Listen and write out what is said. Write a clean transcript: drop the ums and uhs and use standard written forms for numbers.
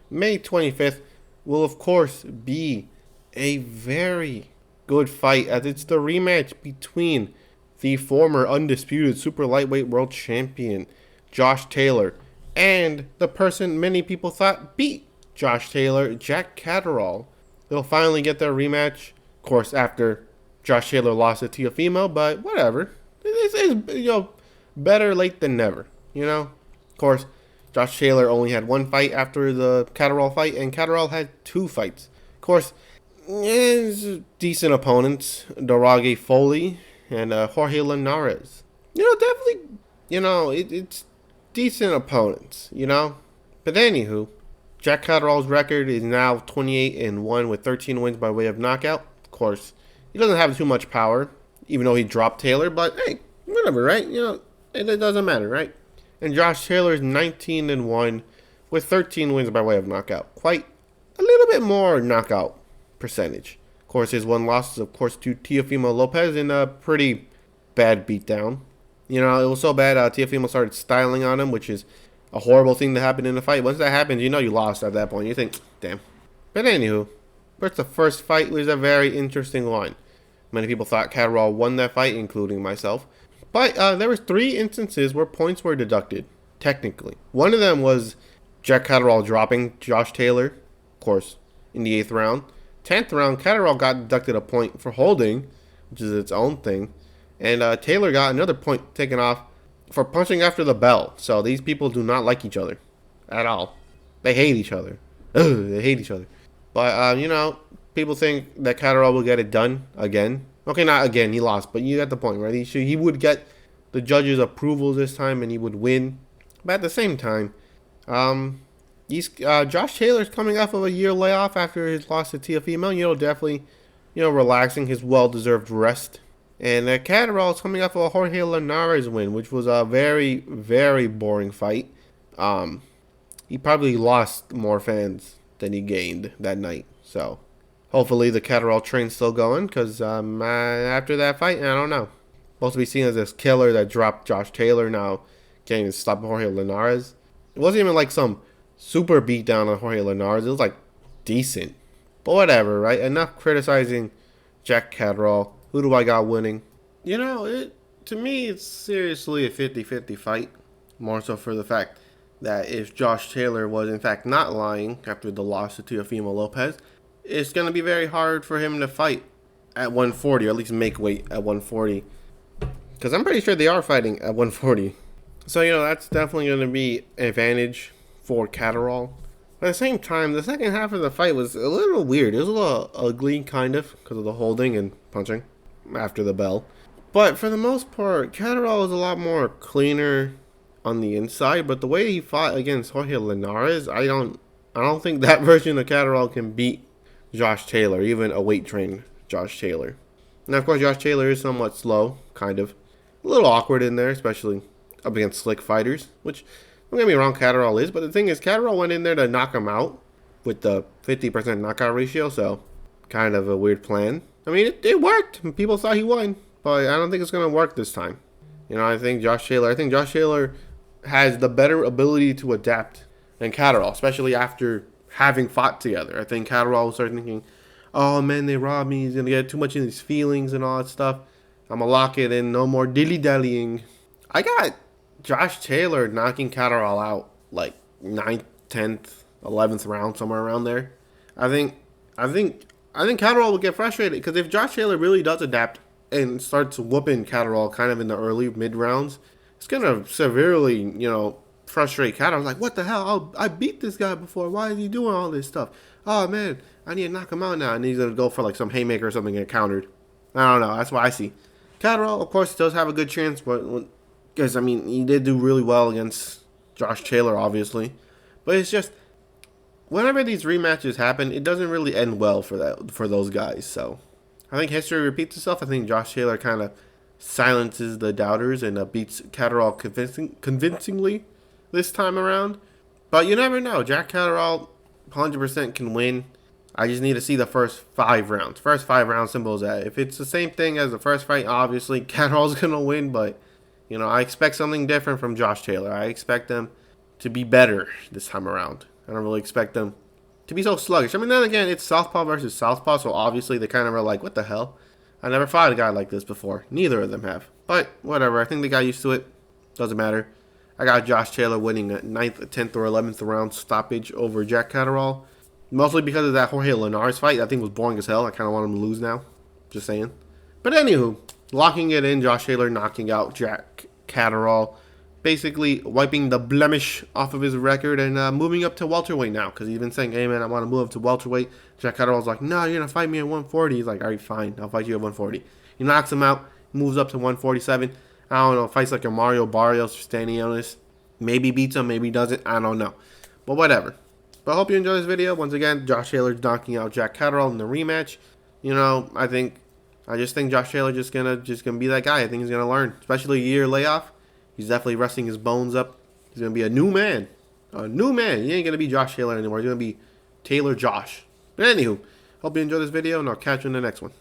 May 25th will, of course, be a very good fight as it's the rematch between the former undisputed super lightweight world champion, Josh Taylor, and the person many people thought beat Josh Taylor, Jack Catterall. They'll finally get their rematch, of course, after Josh Taylor lost to Teofimo, but whatever. It's better late than never, Of course, Josh Taylor only had one fight after the Catterall fight, and Catterall had two fights. Of course, decent opponents, Dorage Foley and Jorge Linares. Definitely, it's decent opponents, But anywho, Jack Catterall's record is now 28-1 with 13 wins by way of knockout. Of course, he doesn't have too much power, even though he dropped Taylor, but hey, whatever, right? It doesn't matter, right? And Josh Taylor is 19-1 with 13 wins by way of knockout. Quite a little bit more knockout percentage. Of course, his one loss is, of course, to Teofimo Lopez in a pretty bad beatdown. It was so bad, Teofimo started styling on him, which is a horrible thing to happen in a fight. Once that happens, you lost at that point. You think, damn. But anywho, the first fight was a very interesting one. Many people thought Catterall won that fight, including myself. But there was 3 instances where points were deducted, technically. One of them was Jack Catterall dropping Josh Taylor, of course, in the 8th round. 10th round, Catterall got deducted a point for holding, which is its own thing. And Taylor got another point taken off for punching after the bell. So these people do not like each other at all. They hate each other. Ugh, they hate each other. But, people think that Catterall will get it done again. Okay, not again, he lost, but you get the point, right? He would get the judges' approval this time and he would win. But at the same time, Josh Taylor's coming off of a year layoff after his loss to Teofimo. Definitely, relaxing his well-deserved rest. And Catterall is coming off of a Jorge Linares win, which was a very, very boring fight. He probably lost more fans than he gained that night. So, hopefully the Catterall train's still going, because after that fight, I don't know. Supposed to be seen as this killer that dropped Josh Taylor, now getting to stop Jorge Linares. It wasn't even like some super beatdown on Jorge Linares. It was like decent. But whatever, right? Enough criticizing Jack Catterall. Who do I got winning? To me, it's seriously a 50-50 fight. More so for the fact that if Josh Taylor was in fact not lying after the loss to Teofimo Lopez, it's going to be very hard for him to fight at 140, or at least make weight at 140. Because I'm pretty sure they are fighting at 140. So, that's definitely going to be an advantage for Catterall. But at the same time, the second half of the fight was a little weird. It was a little ugly, kind of, because of the holding and punching after the bell. But for the most part, Catterall was a lot more cleaner on the inside. But the way he fought against Jorge Linares, I don't think that version of Catterall can beat Josh Taylor, even a weight-trained Josh Taylor. Now, of course, Josh Taylor is somewhat slow, kind of. A little awkward in there, especially up against slick fighters, which, don't get me wrong, Catterall is. But the thing is, Catterall went in there to knock him out with the 50% knockout ratio, so kind of a weird plan. I mean, it worked. People thought he won, but I don't think it's going to work this time. I think Josh Taylor has the better ability to adapt than Catterall, especially after having fought together. I think Catterall will start thinking, oh man, they robbed me. He's going to get too much in his feelings and all that stuff. I'm going to lock it in. No more dilly-dallying. I got Josh Taylor knocking Catterall out like 9th, 10th, 11th round, somewhere around there. I think Catterall will get frustrated, because if Josh Taylor really does adapt and starts whooping Catterall kind of in the early mid rounds, it's going to severely, frustrate Catterall. Like, what the hell? I beat this guy before. Why is he doing all this stuff? Oh man, I need to knock him out now. And he's going to go for like some haymaker or something and get countered. I don't know. That's what I see. Catterall, of course, does have a good chance, but because, he did do really well against Josh Taylor, obviously. But it's just, whenever these rematches happen, it doesn't really end well for those guys. So I think history repeats itself. I think Josh Taylor kind of silences the doubters and beats Catterall convincingly this time around. But you never know. Jack Catterall 100% can win. I just need to see the first 5 rounds. First 5 rounds, simple as that. If it's the same thing as the first fight, obviously Catterall's going to win. But, I expect something different from Josh Taylor. I expect them to be better this time around. I don't really expect them to be so sluggish. I mean, then again, it's Southpaw versus Southpaw, so obviously they kind of are like, what the hell? I never fought a guy like this before. Neither of them have. But whatever. I think they got used to it. Doesn't matter. I got Josh Taylor winning a 9th, 10th, or 11th round stoppage over Jack Catterall. Mostly because of that Jorge Linares fight. That thing was boring as hell. I kind of want him to lose now. Just saying. But anywho, locking it in, Josh Taylor knocking out Jack Catterall. Basically wiping the blemish off of his record and moving up to welterweight now. Because he's been saying, hey man, I want to move up to welterweight. Jack Catterall's like, no, you're going to fight me at 140. He's like, all right, fine. I'll fight you at 140. He knocks him out. Moves up to 147. I don't know. Fights like a Mario Barrios or Stanionis. Maybe beats him, maybe doesn't. I don't know. But whatever. But I hope you enjoyed this video. Once again, Josh Taylor knocking out Jack Catterall in the rematch. You know, I just think Josh Taylor just gonna be that guy. I think he's gonna learn, especially a year layoff. He's definitely resting his bones up. He's gonna be a new man. A new man. He ain't gonna be Josh Taylor anymore. He's gonna be Taylor Josh. But anywho, hope you enjoyed this video, and I'll catch you in the next one.